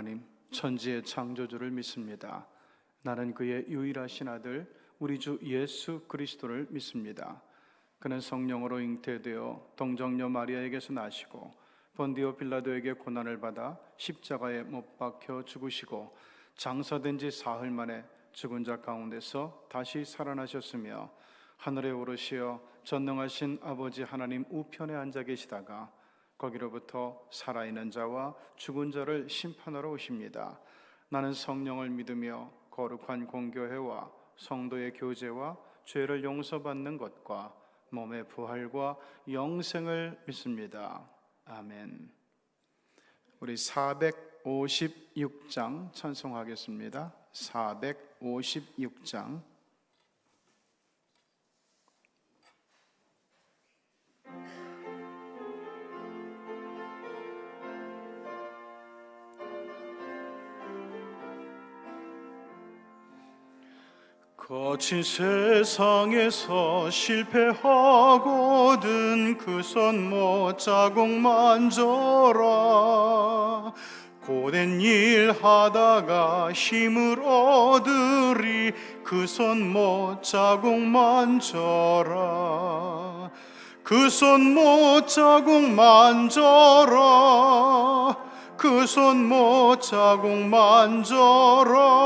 하나님, 천지의 창조주를 믿습니다. 나는 그의 유일하신 아들 우리 주 예수 그리스도를 믿습니다. 그는 성령으로 잉태되어 동정녀 마리아에게서 나시고 본디오 빌라도에게 고난을 받아 십자가에 못 박혀 죽으시고 장사된 지 사흘 만에 죽은 자 가운데서 다시 살아나셨으며 하늘에 오르시어 전능하신 아버지 하나님 우편에 앉아 계시다가 거기로부터 살아있는 자와 죽은 자를 심판하러 오십니다. 나는 성령을 믿으며 거룩한 공교회와 성도의 교제와 죄를 용서받는 것과 몸의 부활과 영생을 믿습니다. 아멘. 우리 456장 찬송하겠습니다. 456장. 거친 세상에서 실패하거든 그 손 못 자국 만져라. 고된 일 하다가 힘을 얻으리 그 손 못 자국 만져라. 그 손 못 자국 만져라. 그 손 못 자국 만져라.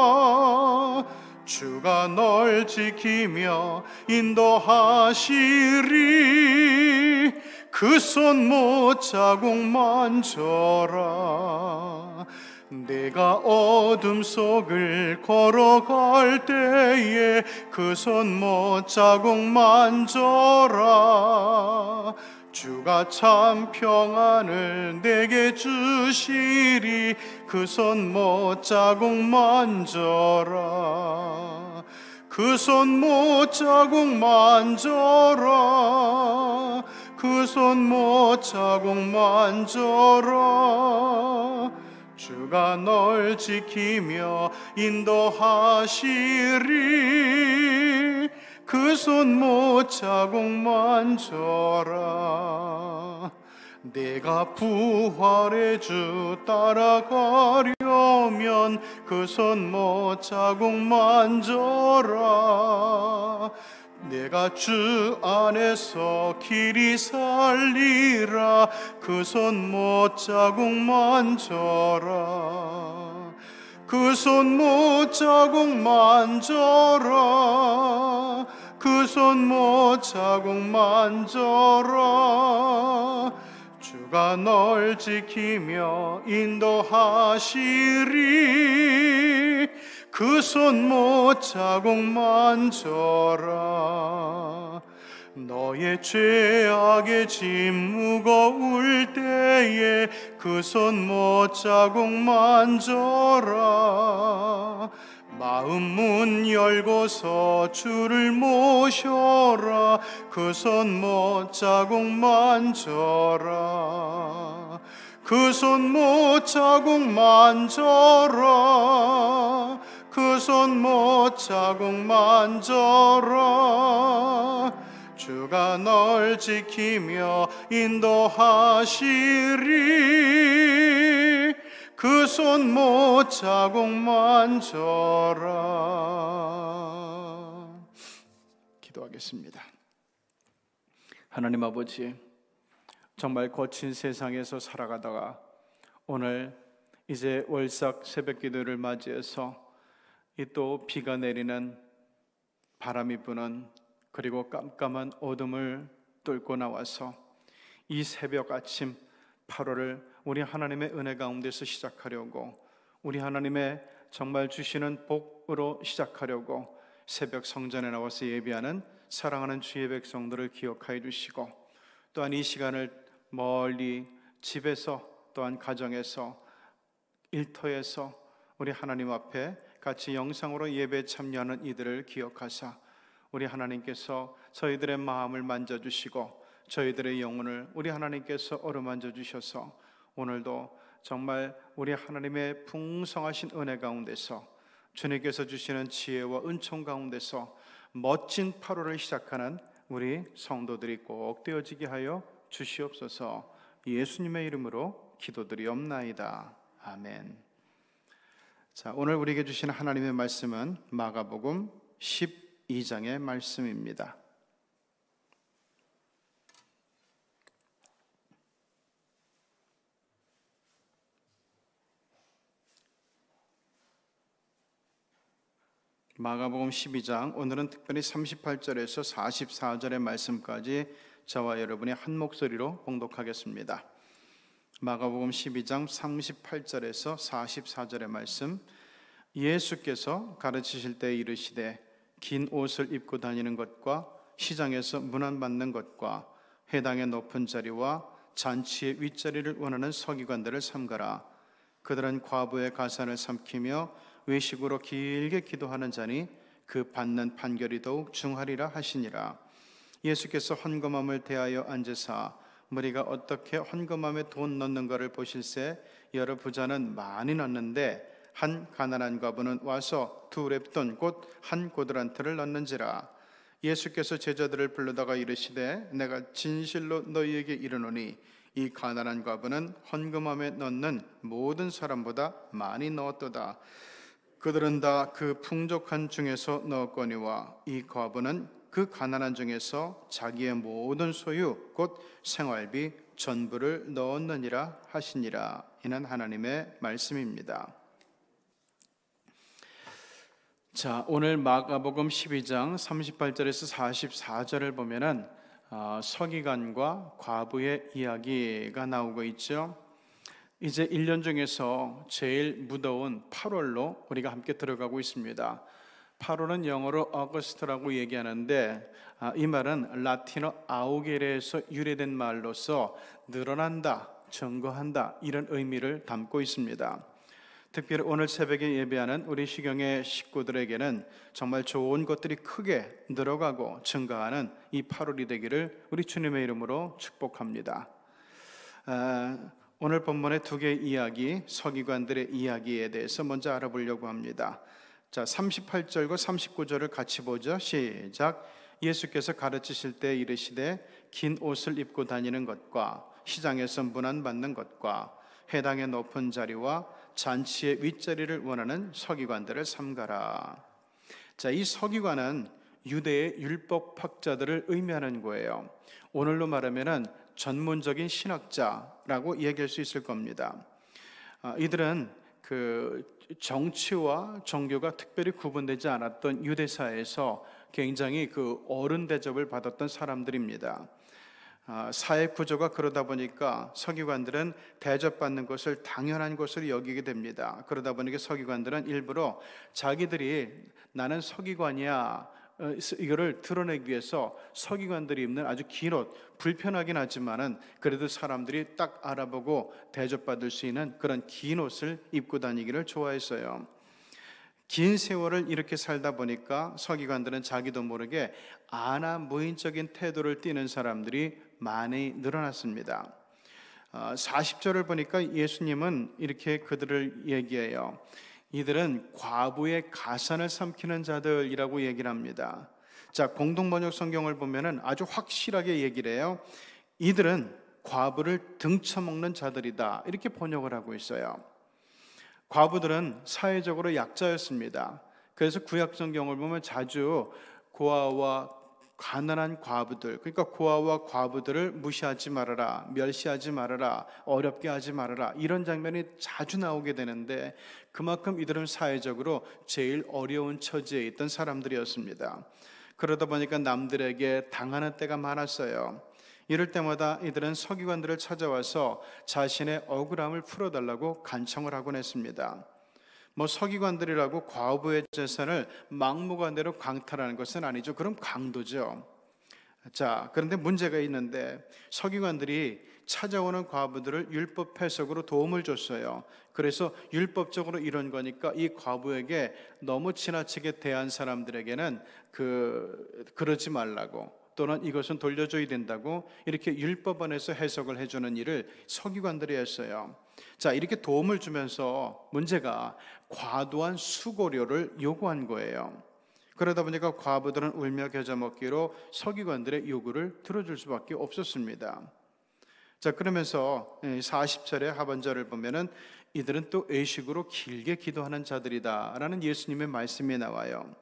주가 널 지키며 인도하시리. 그 손 못 자국 만져라. 내가 어둠 속을 걸어갈 때에 그 손 못 자국 만져라. 주가 참 평안을 내게 주시리. 그 손 못 자국 만져라. 그 손 못 자국 만져라. 그 손 못 자국 만져라. 주가 널 지키며 인도하시리. 그 손 못 자국 만져라. 내가 부활의 주 따라가려면 그 손 못 자국 만져라. 내가 주 안에서 길이 살리라. 그 손 못 자국 만져라. 그 손 못 자국 만져라. 그 손 못 자국 만져라. 주가 널 지키며 인도하시리. 그 손 못 자국 만져라. 너의 죄악의 짐 무거울 때에 그 손 못 자국 만져라. 마음 문 열고서 주를 모셔라. 그 손 못 자국 만져라. 그 손 못 자국 만져라. 그 손 못 자국 만져라. 주가 널 지키며 인도하시리. 그 손 못 자국 만져라. 기도하겠습니다. 하나님 아버지, 정말 거친 세상에서 살아가다가 오늘 이제 월삭 새벽 기도를 맞이해서 이 또 비가 내리는, 바람이 부는, 그리고 깜깜한 어둠을 뚫고 나와서 이 새벽 아침 8월을 우리 하나님의 은혜 가운데서 시작하려고, 우리 하나님의 정말 주시는 복으로 시작하려고 새벽 성전에 나와서 예배하는 사랑하는 주의 백성들을 기억하여 주시고, 또한 이 시간을 멀리 집에서, 또한 가정에서, 일터에서 우리 하나님 앞에 같이 영상으로 예배에 참여하는 이들을 기억하사 우리 하나님께서 저희들의 마음을 만져주시고 저희들의 영혼을 우리 하나님께서 어루만져 주셔서 오늘도 정말 우리 하나님의 풍성하신 은혜 가운데서, 주님께서 주시는 지혜와 은총 가운데서 멋진 8월을 시작하는 우리 성도들이 꼭 되어지게 하여 주시옵소서. 예수님의 이름으로 기도드리옵나이다. 아멘. 자, 오늘 우리에게 주신 하나님의 말씀은 마가복음 12장의 말씀입니다. 마가복음 12장, 오늘은 특별히 38절에서 44절의 말씀까지 저와 여러분이 한 목소리로 봉독하겠습니다. 마가복음 12장 38절에서 44절의 말씀. 예수께서 가르치실 때 이르시되 긴 옷을 입고 다니는 것과 시장에서 문안받는 것과 회당의 높은 자리와 잔치의 윗자리를 원하는 서기관들을 삼가라. 그들은 과부의 가산을 삼키며 외식으로 길게 기도하는 자니 그 받는 판결이 더욱 중하리라 하시니라. 예수께서 헌금함을 대하여 앉으사 무리가 어떻게 헌금함에 돈 넣는가를 보실새 여러 부자는 많이 넣는데 한 가난한 과부는 와서 두 렙돈 곧 한 고드란트를 넣는지라. 예수께서 제자들을 불러다가 이르시되 내가 진실로 너희에게 이르노니 이 가난한 과부는 헌금함에 넣는 모든 사람보다 많이 넣었도다. 그들은 다 그 풍족한 중에서 넣었거니와 이 과부는 그 가난한 중에서 자기의 모든 소유 곧 생활비 전부를 넣었느니라 하시니라. 이는 하나님의 말씀입니다. 자, 오늘 마가복음 12장 38절에서 44절을 보면은 서기관과 과부의 이야기가 나오고 있죠. 이제 1년 중에서 제일 무더운 8월로 우리가 함께 들어가고 있습니다. 8월은 영어로 어거스트라고 얘기하는데 이 말은 라틴어 아우게레에서 유래된 말로서 늘어난다, 증거한다 이런 의미를 담고 있습니다. 특별히 오늘 새벽에 예배하는 우리 시경의 식구들에게는 정말 좋은 것들이 크게 늘어가고 증가하는 이 8월이 되기를 우리 주님의 이름으로 축복합니다. 오늘 본문의 두 개의 이야기, 서기관들의 이야기에 대해서 먼저 알아보려고 합니다. 자, 38절과 39절을 같이 보죠. 시작. 예수께서 가르치실 때 이르시되 긴 옷을 입고 다니는 것과 시장에서 문안받는 것과 회당의 높은 자리와 잔치의 윗자리를 원하는 서기관들을 삼가라. 자, 이 서기관은 유대의 율법학자들을 의미하는 거예요. 오늘로 말하면은 전문적인 신학자라고 얘기할 수 있을 겁니다. 이들은 그 정치와 종교가 특별히 구분되지 않았던 유대사에서 굉장히 그 어른 대접을 받았던 사람들입니다. 사회 구조가 그러다 보니까 서기관들은 대접받는 것을 당연한 것으로 여기게 됩니다. 그러다 보니까 서기관들은 일부러 자기들이 나는 서기관이야 이거를 드러내기 위해서 서기관들이 입는 아주 긴 옷, 불편하긴 하지만은 그래도 사람들이 딱 알아보고 대접받을 수 있는 그런 긴 옷을 입고 다니기를 좋아했어요. 긴 세월을 이렇게 살다 보니까 서기관들은 자기도 모르게 아나무인적인 태도를 띠는 사람들이 많이 늘어났습니다. 40절을 보니까 예수님은 이렇게 그들을 얘기해요. 이들은 과부의 가산을 삼키는 자들이라고 얘기를 합니다. 자, 공동번역 성경을 보면은 아주 확실하게 얘기를 해요. 이들은 과부를 등쳐먹는 자들이다 이렇게 번역을 하고 있어요. 과부들은 사회적으로 약자였습니다. 그래서 구약 성경을 보면 자주 고아와 가난한 과부들, 그러니까 고아와 과부들을 무시하지 말아라, 멸시하지 말아라, 어렵게 하지 말아라 이런 장면이 자주 나오게 되는데 그만큼 이들은 사회적으로 제일 어려운 처지에 있던 사람들이었습니다. 그러다 보니까 남들에게 당하는 때가 많았어요. 이럴 때마다 이들은 서기관들을 찾아와서 자신의 억울함을 풀어달라고 간청을 하곤 했습니다. 서기관들이라고 과부의 재산을 막무가내로 강탈하는 것은 아니죠. 그럼 강도죠. 자, 그런데 문제가 있는데 서기관들이 찾아오는 과부들을 율법 해석으로 도움을 줬어요. 그래서 율법적으로 이런 거니까 이 과부에게 너무 지나치게 대한 사람들에게는 그러지 말라고, 또는 이것은 돌려줘야 된다고 이렇게 율법 안에서 해석을 해주는 일을 서기관들이 했어요. 자, 이렇게 도움을 주면서 문제가 과도한 수고료를 요구한 거예요. 그러다 보니까 과부들은 울며 겨자 먹기로 서기관들의 요구를 들어줄 수밖에 없었습니다. 자, 그러면서 40절의 하반절을 보면은 이들은 또 의식으로 길게 기도하는 자들이다라는 예수님의 말씀이 나와요.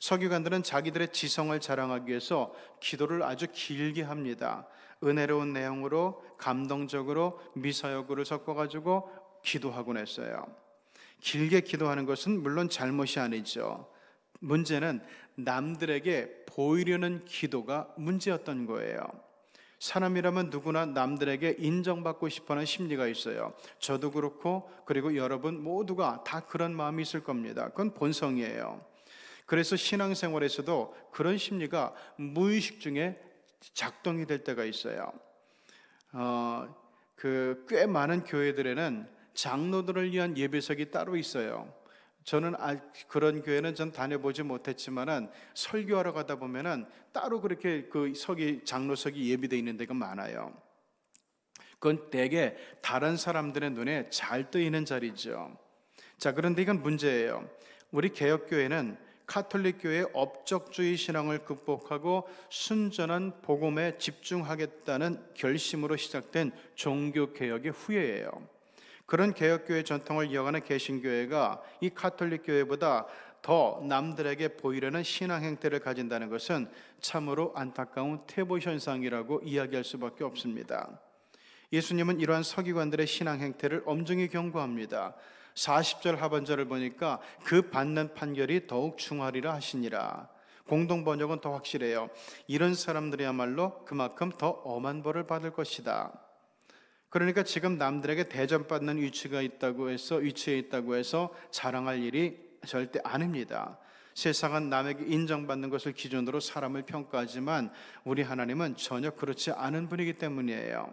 서기관들은 자기들의 지성을 자랑하기 위해서 기도를 아주 길게 합니다. 은혜로운 내용으로 감동적으로 미사여구를 섞어가지고 기도하곤 했어요. 길게 기도하는 것은 물론 잘못이 아니죠. 문제는 남들에게 보이려는 기도가 문제였던 거예요. 사람이라면 누구나 남들에게 인정받고 싶어하는 심리가 있어요. 저도 그렇고 그리고 여러분 모두가 다 그런 마음이 있을 겁니다. 그건 본성이에요. 그래서 신앙생활에서도 그런 심리가 무의식 중에 작동이 될 때가 있어요. 꽤 많은 교회들에는 장로들을 위한 예배석이 따로 있어요. 저는 그런 교회는 전 다녀보지 못했지만은 설교하러 가다 보면은 따로 그렇게 그 장로석이 예비되어 있는 데가 많아요. 그건 대개 다른 사람들의 눈에 잘 뜨이는 자리죠. 자, 그런데 이건 문제예요. 우리 개혁교회는 카톨릭 교회의 업적주의 신앙을 극복하고 순전한 복음에 집중하겠다는 결심으로 시작된 종교개혁의 후예예요. 그런 개혁교회 전통을 이어가는 개신교회가 이 카톨릭 교회보다 더 남들에게 보이려는 신앙 행태를 가진다는 것은 참으로 안타까운 퇴보 현상이라고 이야기할 수밖에 없습니다. 예수님은 이러한 서기관들의 신앙 행태를 엄중히 경고합니다. 40절 하반절을 보니까 그 받는 판결이 더욱 중하리라 하시니라. 공동 번역은 더 확실해요. 이런 사람들이야말로 그만큼 더 엄한 벌을 받을 것이다. 그러니까 지금 남들에게 대접받는 위치에 있다고 해서 자랑할 일이 절대 아닙니다. 세상은 남에게 인정받는 것을 기준으로 사람을 평가하지만 우리 하나님은 전혀 그렇지 않은 분이기 때문이에요.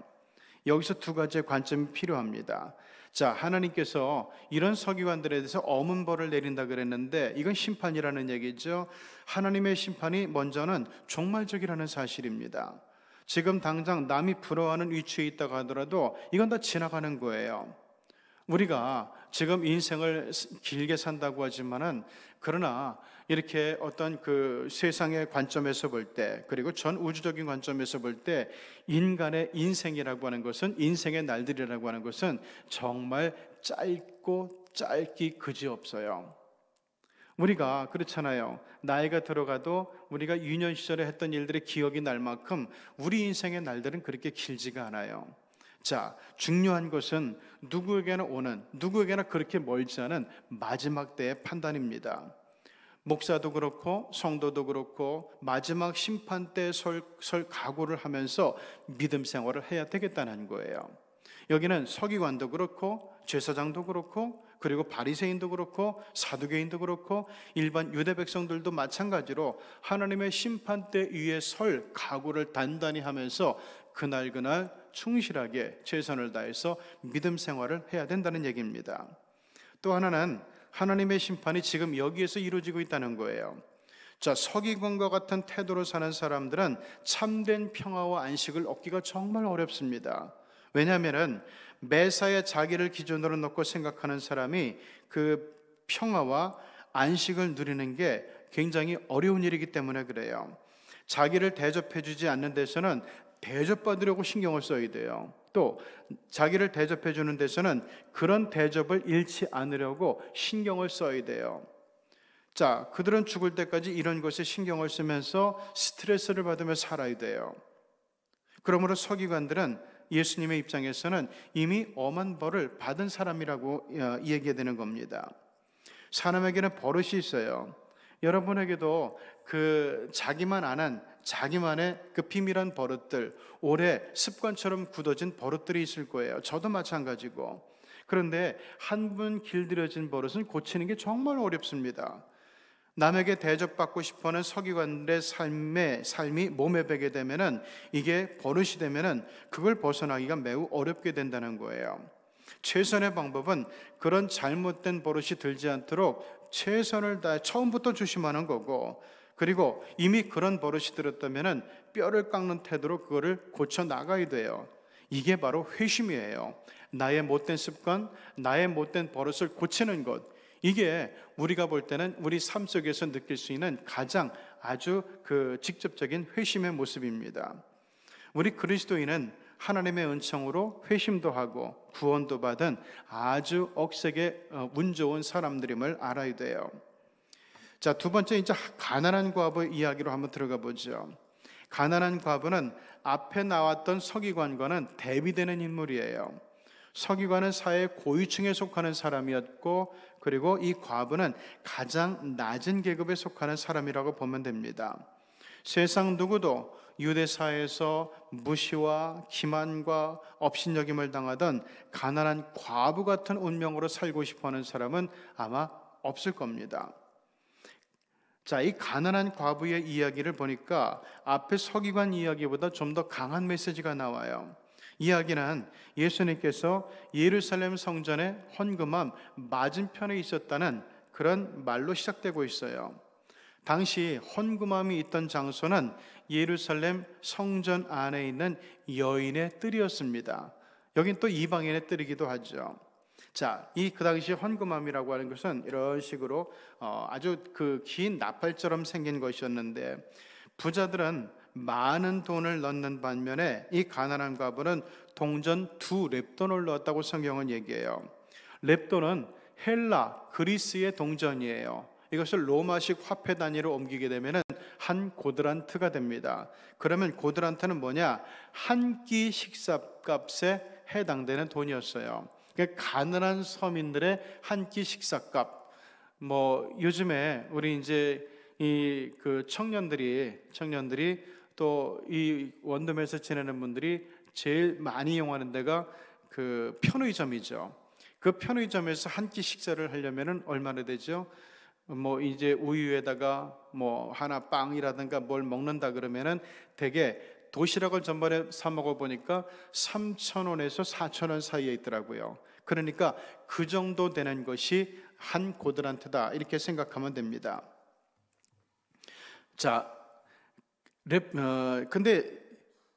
여기서 두 가지의 관점이 필요합니다. 자, 하나님께서 이런 서기관들에 대해서 엄한 벌을 내린다 그랬는데 이건 심판이라는 얘기죠. 하나님의 심판이 먼저는 종말적이라는 사실입니다. 지금 당장 남이 부러워하는 위치에 있다고 하더라도 이건 다 지나가는 거예요. 우리가 지금 인생을 길게 산다고 하지만은 그러나 이렇게 어떤 그 세상의 관점에서 볼 때, 그리고 전 우주적인 관점에서 볼 때 인간의 인생이라고 하는 것은, 인생의 날들이라고 하는 것은 정말 짧고 짧기 그지없어요. 우리가 그렇잖아요. 나이가 들어가도 우리가 유년 시절에 했던 일들의 기억이 날 만큼 우리 인생의 날들은 그렇게 길지가 않아요. 자, 중요한 것은 누구에게나 그렇게 멀지 않은 마지막 때의 판단입니다. 목사도 그렇고 성도도 그렇고 마지막 심판 때 설 각오를 하면서 믿음 생활을 해야 되겠다는 거예요. 여기는 서기관도 그렇고 제사장도 그렇고 그리고 바리새인도 그렇고 사두개인도 그렇고 일반 유대 백성들도 마찬가지로 하나님의 심판 때 위에 설 각오를 단단히 하면서 그날 충실하게 최선을 다해서 믿음 생활을 해야 된다는 얘기입니다. 또 하나는 하나님의 심판이 지금 여기에서 이루어지고 있다는 거예요. 자, 서기관과 같은 태도로 사는 사람들은 참된 평화와 안식을 얻기가 정말 어렵습니다. 왜냐하면 매사에 자기를 기준으로 놓고 생각하는 사람이 그 평화와 안식을 누리는 게 굉장히 어려운 일이기 때문에 그래요. 자기를 대접해주지 않는 데서는 대접받으려고 신경을 써야 돼요. 또 자기를 대접해주는 데서는 그런 대접을 잃지 않으려고 신경을 써야 돼요. 자, 그들은 죽을 때까지 이런 것에 신경을 쓰면서 스트레스를 받으며 살아야 돼요. 그러므로 서기관들은 예수님의 입장에서는 이미 엄한 벌을 받은 사람이라고 얘기되는 겁니다. 사람에게는 버릇이 있어요. 여러분에게도 그 자기만 아는 자기만의 그 비밀한 버릇들, 오래 습관처럼 굳어진 버릇들이 있을 거예요. 저도 마찬가지고. 그런데 한 번 길들여진 버릇은 고치는 게 정말 어렵습니다. 남에게 대접받고 싶어하는 서기관들의 삶이 몸에 배게 되면은, 이게 버릇이 되면은 그걸 벗어나기가 매우 어렵게 된다는 거예요. 최선의 방법은 그런 잘못된 버릇이 들지 않도록 최선을 다해 처음부터 조심하는 거고, 그리고 이미 그런 버릇이 들었다면은 뼈를 깎는 태도로 그거를 고쳐 나가야 돼요. 이게 바로 회심이에요. 나의 못된 습관, 나의 못된 버릇을 고치는 것. 이게 우리가 볼 때는 우리 삶 속에서 느낄 수 있는 가장 아주 그 직접적인 회심의 모습입니다. 우리 그리스도인은 하나님의 은총으로 회심도 하고 구원도 받은 아주 억세게 운 좋은 사람들임을 알아야 돼요. 자, 두 번째 이제 가난한 과부 이야기로 한번 들어가 보죠. 가난한 과부는 앞에 나왔던 서기관과는 대비되는 인물이에요. 서기관은 사회 고위층에 속하는 사람이었고, 그리고 이 과부는 가장 낮은 계급에 속하는 사람이라고 보면 됩니다. 세상 누구도 유대사회에서 무시와 기만과 업신여김을 당하던 가난한 과부 같은 운명으로 살고 싶어하는 사람은 아마 없을 겁니다. 자, 이 가난한 과부의 이야기를 보니까 앞에 서기관 이야기보다 좀 더 강한 메시지가 나와요. 이야기는 예수님께서 예루살렘 성전의 헌금함 맞은편에 있었다는 그런 말로 시작되고 있어요. 당시 헌금함이 있던 장소는 예루살렘 성전 안에 있는 여인의 뜰이었습니다. 여긴 또 이방인의 뜰이기도 하죠. 자, 그 당시 헌금함이라고 하는 것은 이런 식으로 아주 긴 나팔처럼 생긴 것이었는데, 부자들은 많은 돈을 넣는 반면에 이 가난한 과부는 동전 2렙돈을 넣었다고 성경은 얘기해요. 렙돈은 헬라, 그리스의 동전이에요. 이것을 로마식 화폐 단위로 옮기게 되면 한 고드란트가 됩니다. 그러면 고드란트는 뭐냐? 한 끼 식사값에 해당되는 돈이었어요. 그러니까 가난한 서민들의 한 끼 식사값. 요즘에 우리 이제 청년들이 또 이 원룸에서 지내는 분들이 제일 많이 이용하는 데가 그 편의점이죠. 그 편의점에서 한 끼 식사를 하려면은 얼마나 되죠? 이제 우유에다가 하나 빵이라든가 뭘 먹는다 그러면은 되게 도시락을 전번에 사 먹어 보니까 3,000원에서 4,000원 사이에 있더라고요. 그러니까 그 정도 되는 것이 한 고드란트다, 이렇게 생각하면 됩니다. 자, 근데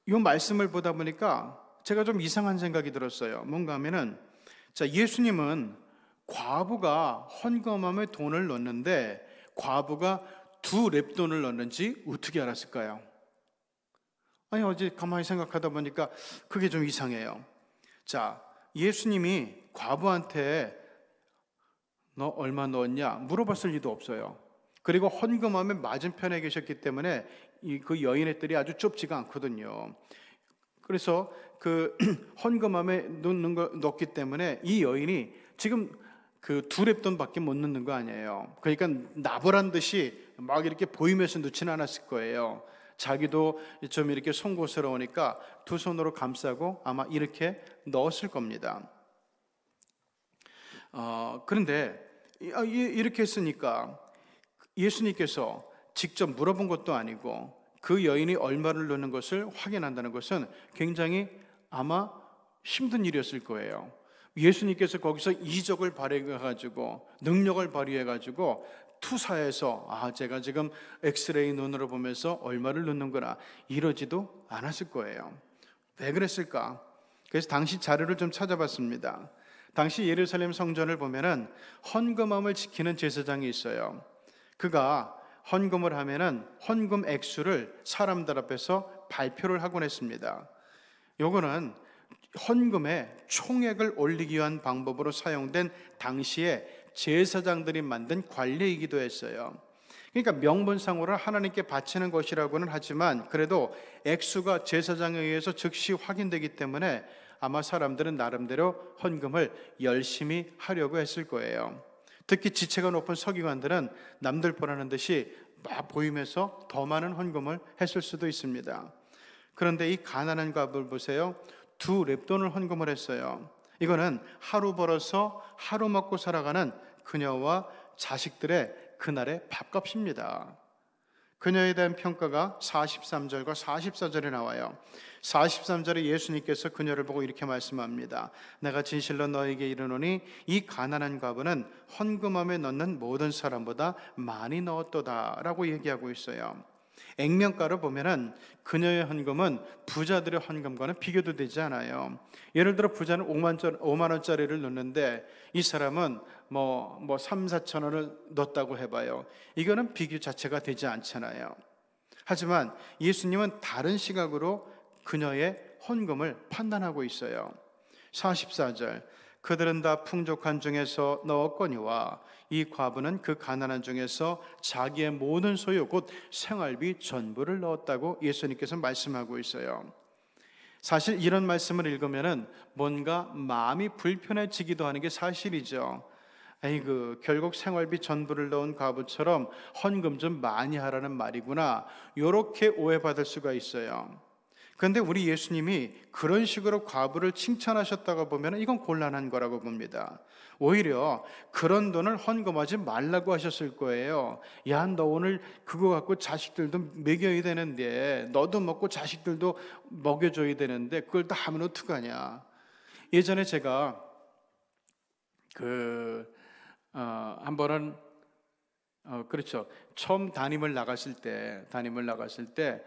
이 말씀을 보다 보니까 제가 좀 이상한 생각이 들었어요. 뭔가 하면은, 자, 예수님은 과부가 헌금함에 돈을 넣는데 과부가 2렙돈을 넣는지 어떻게 알았을까요? 아니, 어제 가만히 생각하다 보니까 그게 좀 이상해요. 자, 예수님이 과부한테 너 얼마 넣었냐 물어봤을 리도 없어요. 그리고 헌금함에 맞은편에 계셨기 때문에 그 여인의 뜰이 아주 좁지가 않거든요. 그래서 그 헌금함에 넣기 때문에 이 여인이 지금 그 2렙돈밖에 못 넣는 거 아니에요. 그러니까 나부란 듯이 막 이렇게 보이면서 넣지는 않았을 거예요. 자기도 좀 이렇게 송구스러우니까 두 손으로 감싸고 아마 이렇게 넣었을 겁니다. 그런데 이렇게 했으니까 예수님께서 직접 물어본 것도 아니고 그 여인이 얼마를 넣는 것을 확인한다는 것은 굉장히 아마 힘든 일이었을 거예요. 예수님께서 거기서 이적을 발휘해가지고 능력을 발휘해가지고 투사해서 제가 지금 엑스레이 눈으로 보면서 얼마를 넣는구나 이러지도 않았을 거예요. 왜 그랬을까? 그래서 당시 자료를 좀 찾아봤습니다. 당시 예루살렘 성전을 보면은 헌금함을 지키는 제사장이 있어요. 그가 헌금을 하면은 헌금 액수를 사람들 앞에서 발표를 하곤 했습니다. 요거는 헌금의 총액을 올리기 위한 방법으로 사용된 당시에 제사장들이 만든 관례이기도 했어요. 그러니까 명분상으로 하나님께 바치는 것이라고는 하지만 그래도 액수가 제사장에 의해서 즉시 확인되기 때문에 아마 사람들은 나름대로 헌금을 열심히 하려고 했을 거예요. 특히 지체가 높은 서기관들은 남들 보라는 듯이 막 보이면서 더 많은 헌금을 했을 수도 있습니다. 그런데 이 가난한 과부를 보세요. 2렙돈을 헌금을 했어요. 이거는 하루 벌어서 하루 먹고 살아가는 그녀와 자식들의 그날의 밥값입니다. 그녀에 대한 평가가 43절과 44절에 나와요. 43절에 예수님께서 그녀를 보고 이렇게 말씀합니다. 내가 진실로 너에게 이르노니 이 가난한 과부는 헌금함에 넣는 모든 사람보다 많이 넣었도다 라고 얘기하고 있어요. 액면가로 보면은 그녀의 헌금은 부자들의 헌금과는 비교도 되지 않아요. 예를 들어 부자는 5만 원짜리를 넣는데 이 사람은 3, 4천 원을 넣었다고 해봐요. 이거는 비교 자체가 되지 않잖아요. 하지만 예수님은 다른 시각으로 그녀의 헌금을 판단하고 있어요. 44절, 그들은 다 풍족한 중에서 넣었거니와 이 과부는 그 가난한 중에서 자기의 모든 소유 곧 생활비 전부를 넣었다고 예수님께서 말씀하고 있어요. 사실 이런 말씀을 읽으면은 뭔가 마음이 불편해지기도 하는 게 사실이죠. 에이그, 결국 생활비 전부를 넣은 과부처럼 헌금 좀 많이 하라는 말이구나, 이렇게 오해받을 수가 있어요. 그런데 우리 예수님이 그런 식으로 과부를 칭찬하셨다고 보면 이건 곤란한 거라고 봅니다. 오히려 그런 돈을 헌금하지 말라고 하셨을 거예요. 야, 너 오늘 그거 갖고 자식들도 먹여야 되는데, 너도 먹고 자식들도 먹여줘야 되는데 그걸 다 하면 어떡하냐. 예전에 제가 한 번은 그렇죠, 처음 담임을 나갔을 때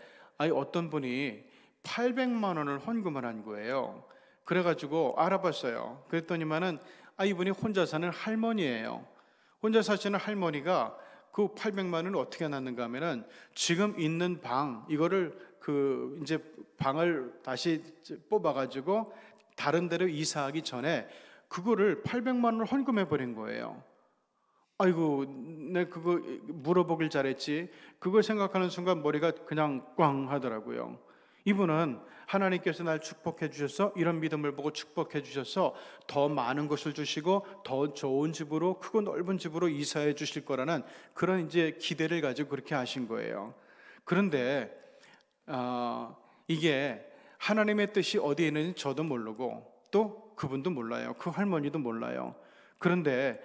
어떤 분이 800만 원을 헌금을 한 거예요. 그래가지고 알아봤어요. 그랬더니만은 이분이 혼자 사는 할머니예요. 혼자 사시는 할머니가 그 800만 원을 어떻게 놨는가 하면은 지금 있는 방, 이거를 이제 방을 다시 뽑아가지고 다른 데로 이사하기 전에 그거를 800만 원을 헌금해 버린 거예요. 아이고, 내 그거 물어보길 잘했지. 그걸 생각하는 순간 머리가 그냥 꽝 하더라고요. 이분은 하나님께서 날 축복해 주셔서, 이런 믿음을 보고 축복해 주셔서 더 많은 것을 주시고 더 좋은 집으로, 크고 넓은 집으로 이사해 주실 거라는 그런 이제 기대를 가지고 그렇게 하신 거예요. 그런데 이게 하나님의 뜻이 어디에 있는지 저도 모르고 또 그분도 몰라요. 그 할머니도 몰라요. 그런데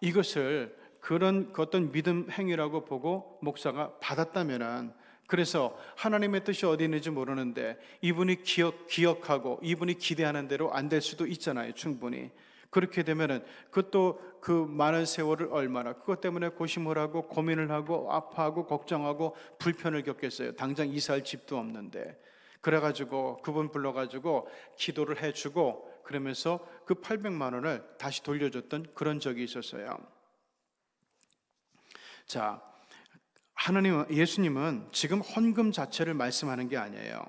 이것을 그런 어떤 믿음 행위라고 보고 목사가 받았다면은, 그래서 하나님의 뜻이 어디 있는지 모르는데 이분이 기억하고 이분이 기대하는 대로 안 될 수도 있잖아요. 충분히. 그렇게 되면은 그것도 그 많은 세월을 얼마나 그것 때문에 고심을 하고 고민을 하고 아파하고 걱정하고 불편을 겪겠어요. 당장 이사할 집도 없는데. 그래가지고 그분 불러가지고 기도를 해주고 그러면서 그 800만 원을 다시 돌려줬던 그런 적이 있었어요. 예수님은 지금 헌금 자체를 말씀하는 게 아니에요.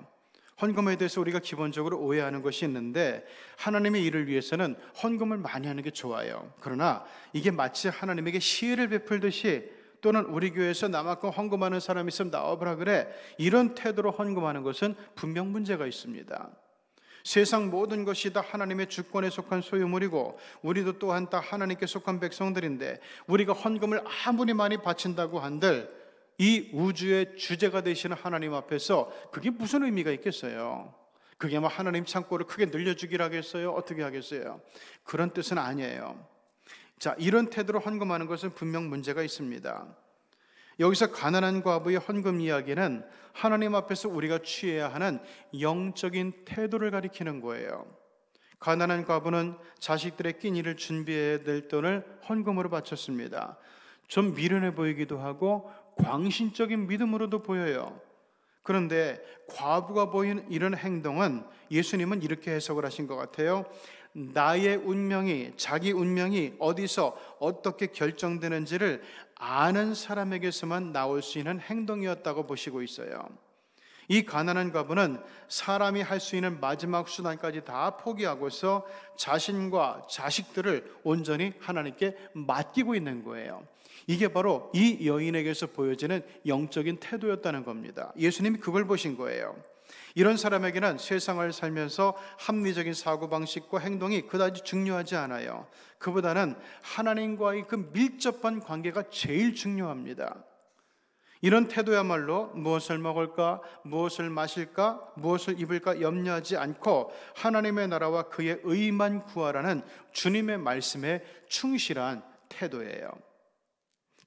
헌금에 대해서 우리가 기본적으로 오해하는 것이 있는데, 하나님의 일을 위해서는 헌금을 많이 하는 게 좋아요. 그러나 이게 마치 하나님에게 시혜를 베풀듯이, 또는 우리 교회에서 나만큼 헌금하는 사람이 있으면 나와보라 그래, 이런 태도로 헌금하는 것은 분명 문제가 있습니다. 세상 모든 것이 다 하나님의 주권에 속한 소유물이고 우리도 또한 다 하나님께 속한 백성들인데, 우리가 헌금을 아무리 많이 바친다고 한들 이 우주의 주제가 되시는 하나님 앞에서 그게 무슨 의미가 있겠어요? 그게 하나님 창고를 크게 늘려주기를 하겠어요? 어떻게 하겠어요? 그런 뜻은 아니에요. 이런 태도로 헌금하는 것은 분명 문제가 있습니다. 여기서 가난한 과부의 헌금 이야기는 하나님 앞에서 우리가 취해야 하는 영적인 태도를 가리키는 거예요. 가난한 과부는 자식들의 끼니를 준비해야 될 돈을 헌금으로 바쳤습니다. 좀 미련해 보이기도 하고 광신적인 믿음으로도 보여요. 그런데 과부가 보인 이런 행동은 예수님은 이렇게 해석을 하신 것 같아요. 나의 운명이, 자기 운명이 어디서 어떻게 결정되는지를 아는 사람에게서만 나올 수 있는 행동이었다고 보시고 있어요. 이 가난한 과부는 사람이 할 수 있는 마지막 수단까지 다 포기하고서 자신과 자식들을 온전히 하나님께 맡기고 있는 거예요. 이게 바로 이 여인에게서 보여지는 영적인 태도였다는 겁니다. 예수님이 그걸 보신 거예요. 이런 사람에게는 세상을 살면서 합리적인 사고방식과 행동이 그다지 중요하지 않아요. 그보다는 하나님과의 그 밀접한 관계가 제일 중요합니다. 이런 태도야말로 무엇을 먹을까, 무엇을 마실까, 무엇을 입을까 염려하지 않고 하나님의 나라와 그의 의만 구하라는 주님의 말씀에 충실한 태도예요.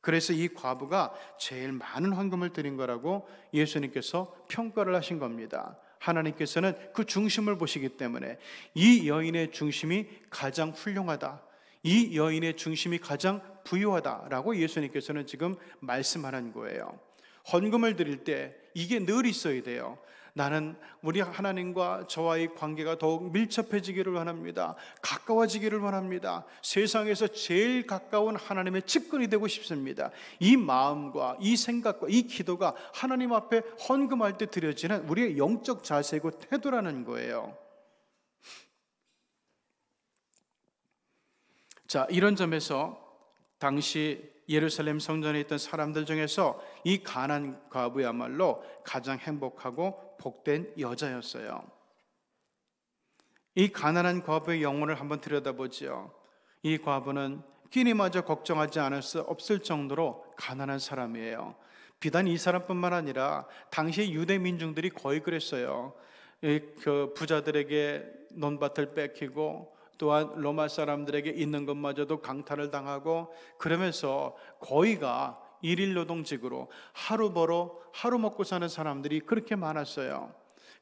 그래서 이 과부가 제일 많은 헌금을 드린 거라고 예수님께서 평가를 하신 겁니다. 하나님께서는 그 중심을 보시기 때문에 이 여인의 중심이 가장 훌륭하다, 이 여인의 중심이 가장 부유하다라고 예수님께서는 지금 말씀하는 거예요. 헌금을 드릴 때 이게 늘 있어야 돼요. 나는 우리 하나님과 저와의 관계가 더욱 밀접해지기를 원합니다. 가까워지기를 원합니다. 세상에서 제일 가까운 하나님의 측근이 되고 싶습니다. 이 마음과 이 생각과 이 기도가 하나님 앞에 헌금할 때 드려지는 우리의 영적 자세고 태도라는 거예요. 자, 이런 점에서 당시 예루살렘 성전에 있던 사람들 중에서 이 가난 과부야말로 가장 행복하고 복된 여자였어요. 이 가난한 과부의 영혼을 한번 들여다보지요. 이 과부는 끼니마저 걱정하지 않을 수 없을 정도로 가난한 사람이에요. 비단 이 사람뿐만 아니라 당시 유대 민중들이 거의 그랬어요. 그 부자들에게 논밭을 뺏기고 또한 로마 사람들에게 있는 것마저도 강탈을 당하고, 그러면서 거의가 일일 노동직으로 하루 벌어 하루 먹고 사는 사람들이 그렇게 많았어요.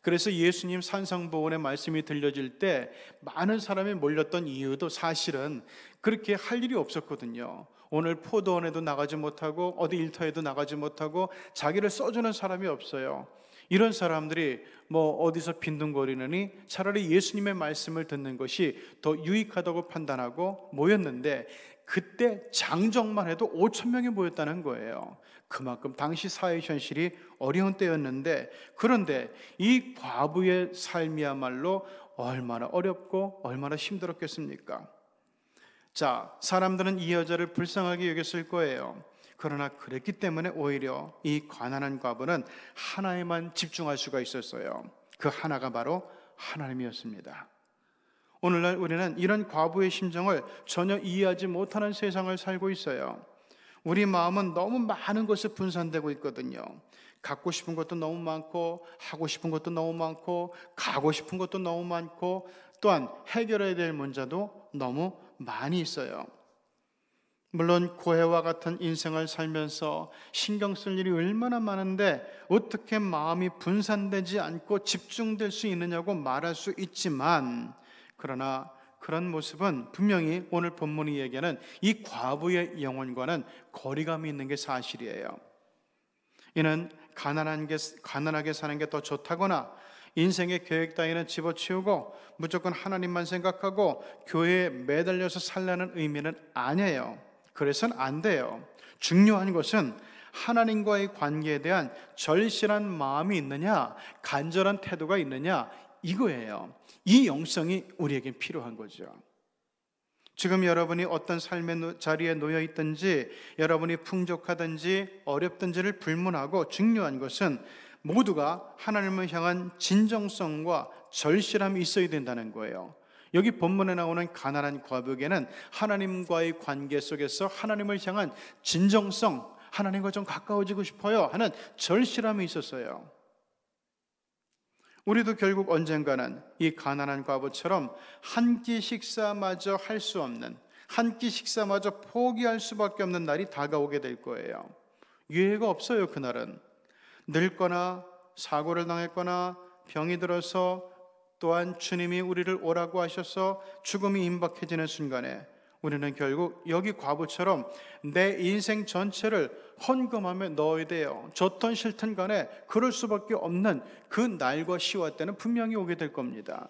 그래서 예수님 산상보훈의 말씀이 들려질 때 많은 사람이 몰렸던 이유도 사실은 그렇게 할 일이 없었거든요. 오늘 포도원에도 나가지 못하고 어디 일터에도 나가지 못하고 자기를 써주는 사람이 없어요. 이런 사람들이 어디서 빈둥거리느니 차라리 예수님의 말씀을 듣는 것이 더 유익하다고 판단하고 모였는데, 그때 장정만 해도 5천 명이 모였다는 거예요. 그만큼 당시 사회 현실이 어려운 때였는데, 그런데 이 과부의 삶이야말로 얼마나 어렵고 얼마나 힘들었겠습니까? 자, 사람들은 이 여자를 불쌍하게 여겼을 거예요. 그러나 그랬기 때문에 오히려 이 가난한 과부는 하나에만 집중할 수가 있었어요. 그 하나가 바로 하나님이었습니다. 오늘날 우리는 이런 과부의 심정을 전혀 이해하지 못하는 세상을 살고 있어요. 우리 마음은 너무 많은 것에 분산되고 있거든요. 갖고 싶은 것도 너무 많고, 하고 싶은 것도 너무 많고, 가고 싶은 것도 너무 많고, 또한 해결해야 될 문제도 너무 많이 있어요. 물론 고해와 같은 인생을 살면서 신경 쓸 일이 얼마나 많은데 어떻게 마음이 분산되지 않고 집중될 수 있느냐고 말할 수 있지만, 그러나 그런 모습은 분명히 오늘 본문이 얘기하는 이 과부의 영혼과는 거리감이 있는 게 사실이에요. 이는 가난하게 사는 게 더 좋다거나 인생의 계획 따위는 집어치우고 무조건 하나님만 생각하고 교회에 매달려서 살라는 의미는 아니에요. 그래서는 안 돼요. 중요한 것은 하나님과의 관계에 대한 절실한 마음이 있느냐, 간절한 태도가 있느냐, 이거예요. 이 영성이 우리에게 필요한 거죠. 지금 여러분이 어떤 삶의 자리에 놓여 있든지, 여러분이 풍족하든지 어렵든지를 불문하고 중요한 것은 모두가 하나님을 향한 진정성과 절실함이 있어야 된다는 거예요. 여기 본문에 나오는 가난한 과부에게는 하나님과의 관계 속에서 하나님을 향한 진정성, 하나님과 좀 가까워지고 싶어요 하는 절실함이 있었어요. 우리도 결국 언젠가는 이 가난한 과부처럼 한 끼 식사마저 할 수 없는, 한 끼 식사마저 포기할 수밖에 없는 날이 다가오게 될 거예요. 유예가 없어요. 그날은 늙거나 사고를 당했거나 병이 들어서, 또한 주님이 우리를 오라고 하셔서 죽음이 임박해지는 순간에 우리는 결국 여기 과부처럼 내 인생 전체를 헌금함에 넣어야 돼요. 좋든 싫든 간에 그럴 수밖에 없는 그 날과 시와 때는 분명히 오게 될 겁니다.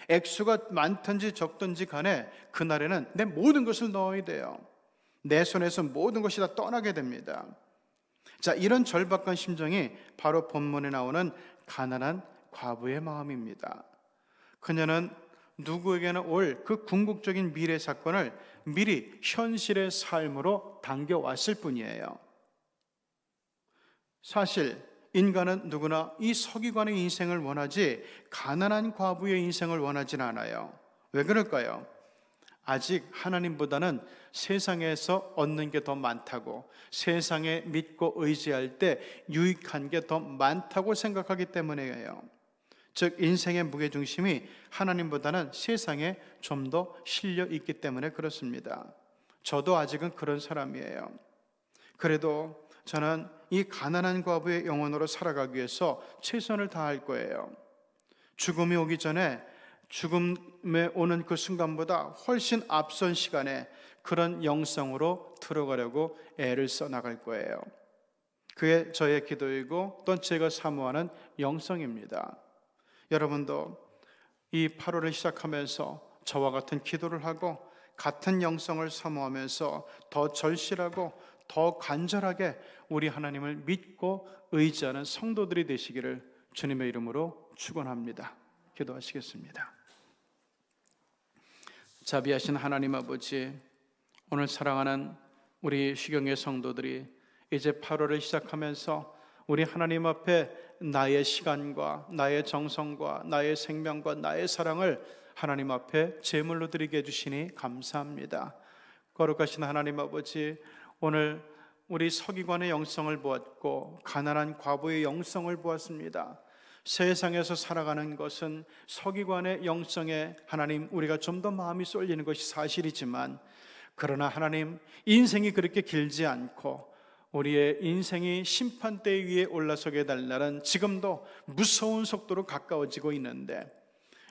액수가 많든지 적든지 간에 그날에는 내 모든 것을 넣어야 돼요. 내 손에서 모든 것이 다 떠나게 됩니다. 자, 이런 절박한 심정이 바로 본문에 나오는 가난한 과부의 마음입니다. 그녀는 누구에게나 올 그 궁극적인 미래 사건을 미리 현실의 삶으로 당겨왔을 뿐이에요. 사실 인간은 누구나 이 서기관의 인생을 원하지 가난한 과부의 인생을 원하진 않아요. 왜 그럴까요? 아직 하나님보다는 세상에서 얻는 게 더 많다고, 세상에 믿고 의지할 때 유익한 게 더 많다고 생각하기 때문이에요. 즉 인생의 무게중심이 하나님보다는 세상에 좀 더 실려 있기 때문에 그렇습니다. 저도 아직은 그런 사람이에요. 그래도 저는 이 가난한 과부의 영혼으로 살아가기 위해서 최선을 다할 거예요. 죽음이 오기 전에, 죽음에 오는 그 순간보다 훨씬 앞선 시간에 그런 영성으로 들어가려고 애를 써나갈 거예요. 그게 저의 기도이고 또 제가 사모하는 영성입니다. 여러분도 이 8월을 시작하면서 저와 같은 기도를 하고 같은 영성을 사모하면서 더 절실하고 더 간절하게 우리 하나님을 믿고 의지하는 성도들이 되시기를 주님의 이름으로 축원합니다. 기도하시겠습니다. 자비하신 하나님 아버지, 오늘 사랑하는 우리 시경의 성도들이 이제 8월을 시작하면서 우리 하나님 앞에 나의 시간과 나의 정성과 나의 생명과 나의 사랑을 하나님 앞에 제물로 드리게 해주시니 감사합니다. 거룩하신 하나님 아버지, 오늘 우리 서기관의 영성을 보았고 가난한 과부의 영성을 보았습니다. 세상에서 살아가는 것은 서기관의 영성에 하나님 우리가 좀 더 마음이 쏠리는 것이 사실이지만, 그러나 하나님 인생이 그렇게 길지 않고 우리의 인생이 심판대 위에 올라서게 될 날은 지금도 무서운 속도로 가까워지고 있는데,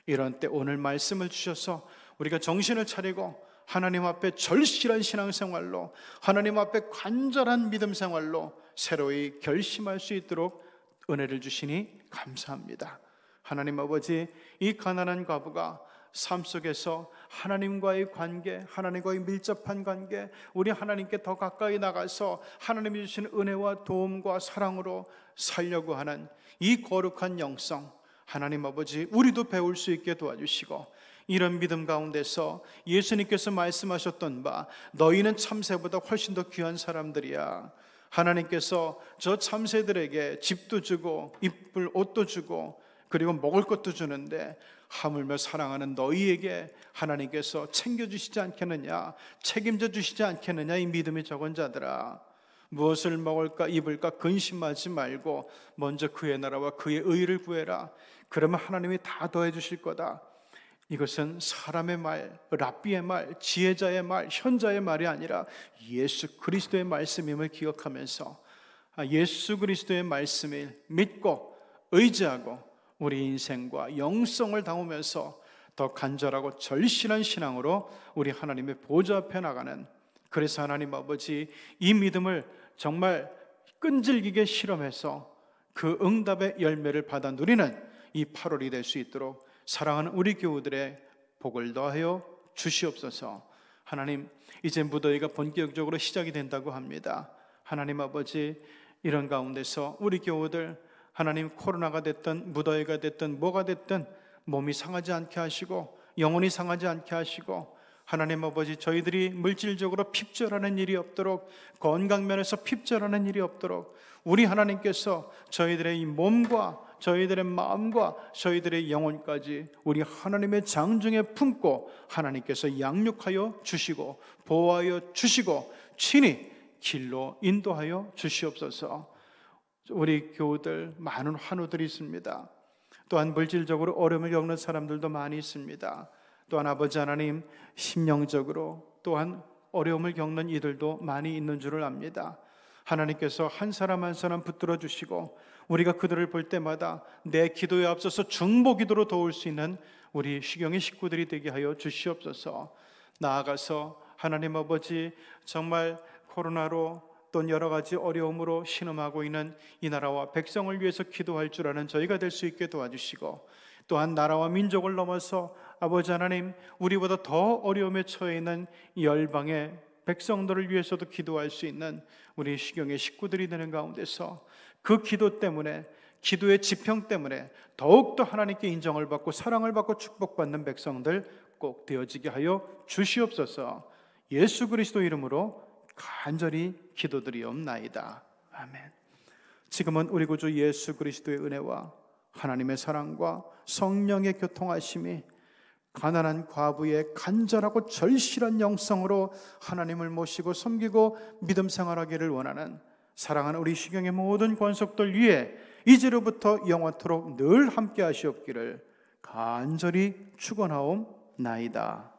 이런 때 오늘 말씀을 주셔서 우리가 정신을 차리고 하나님 앞에 절실한 신앙생활로, 하나님 앞에 간절한 믿음생활로 새로이 결심할 수 있도록 은혜를 주시니 감사합니다. 하나님 아버지, 이 가난한 과부가 삶 속에서 하나님과의 관계, 하나님과의 밀접한 관계, 우리 하나님께 더 가까이 나가서 하나님이 주신 은혜와 도움과 사랑으로 살려고 하는 이 거룩한 영성, 하나님 아버지 우리도 배울 수 있게 도와주시고, 이런 믿음 가운데서 예수님께서 말씀하셨던 바 너희는 참새보다 훨씬 더 귀한 사람들이야, 하나님께서 저 참새들에게 집도 주고 입을 옷도 주고 그리고 먹을 것도 주는데 하물며 사랑하는 너희에게 하나님께서 챙겨주시지 않겠느냐, 책임져 주시지 않겠느냐. 이 믿음이 적은 자들아, 무엇을 먹을까 입을까 근심하지 말고 먼저 그의 나라와 그의 의를 구해라. 그러면 하나님이 다 더해 주실 거다. 이것은 사람의 말, 랍비의 말, 지혜자의 말, 현자의 말이 아니라 예수 그리스도의 말씀임을 기억하면서 예수 그리스도의 말씀을 믿고 의지하고 우리 인생과 영성을 담으면서 더 간절하고 절실한 신앙으로 우리 하나님의 보좌 앞에 나가는, 그래서 하나님 아버지 이 믿음을 정말 끈질기게 실험해서 그 응답의 열매를 받아 누리는 이 8월이 될 수 있도록 사랑하는 우리 교우들의 복을 더하여 주시옵소서. 하나님, 이제 무더위가 본격적으로 시작이 된다고 합니다. 하나님 아버지, 이런 가운데서 우리 교우들 하나님 코로나가 됐든 무더위가 됐든 뭐가 됐든 몸이 상하지 않게 하시고 영혼이 상하지 않게 하시고, 하나님 아버지 저희들이 물질적으로 핍절하는 일이 없도록, 건강면에서 핍절하는 일이 없도록 우리 하나님께서 저희들의 이 몸과 저희들의 마음과 저희들의 영혼까지 우리 하나님의 장중에 품고 하나님께서 양육하여 주시고 보호하여 주시고 친히 길로 인도하여 주시옵소서. 우리 교우들 많은 환우들이 있습니다. 또한 물질적으로 어려움을 겪는 사람들도 많이 있습니다. 또한 아버지 하나님, 심령적으로 또한 어려움을 겪는 이들도 많이 있는 줄을 압니다. 하나님께서 한 사람 한 사람 붙들어 주시고 우리가 그들을 볼 때마다 내 기도에 앞서서 중보 기도로 도울 수 있는 우리 시경의 식구들이 되게 하여 주시옵소서. 나아가서 하나님 아버지, 정말 코로나로 또 여러 가지 어려움으로 신음하고 있는 이 나라와 백성을 위해서 기도할 줄 아는 저희가 될 수 있게 도와주시고, 또한 나라와 민족을 넘어서 아버지 하나님, 우리보다 더 어려움에 처해 있는 열방의 백성들을 위해서도 기도할 수 있는 우리 시경의 식구들이 되는 가운데서 그 기도 때문에, 기도의 지평 때문에 더욱더 하나님께 인정을 받고 사랑을 받고 축복받는 백성들 꼭 되어지게 하여 주시옵소서. 예수 그리스도 이름으로 간절히 기도드리옵나이다. 아멘. 지금은 우리 구주 예수 그리스도의 은혜와 하나님의 사랑과 성령의 교통하심이 가난한 과부의 간절하고 절실한 영성으로 하나님을 모시고 섬기고 믿음 생활하기를 원하는 사랑하는 우리 시경의 모든 권속들 위에 이제로부터 영원토록 늘 함께 하시옵기를 간절히 축원하옵나이다.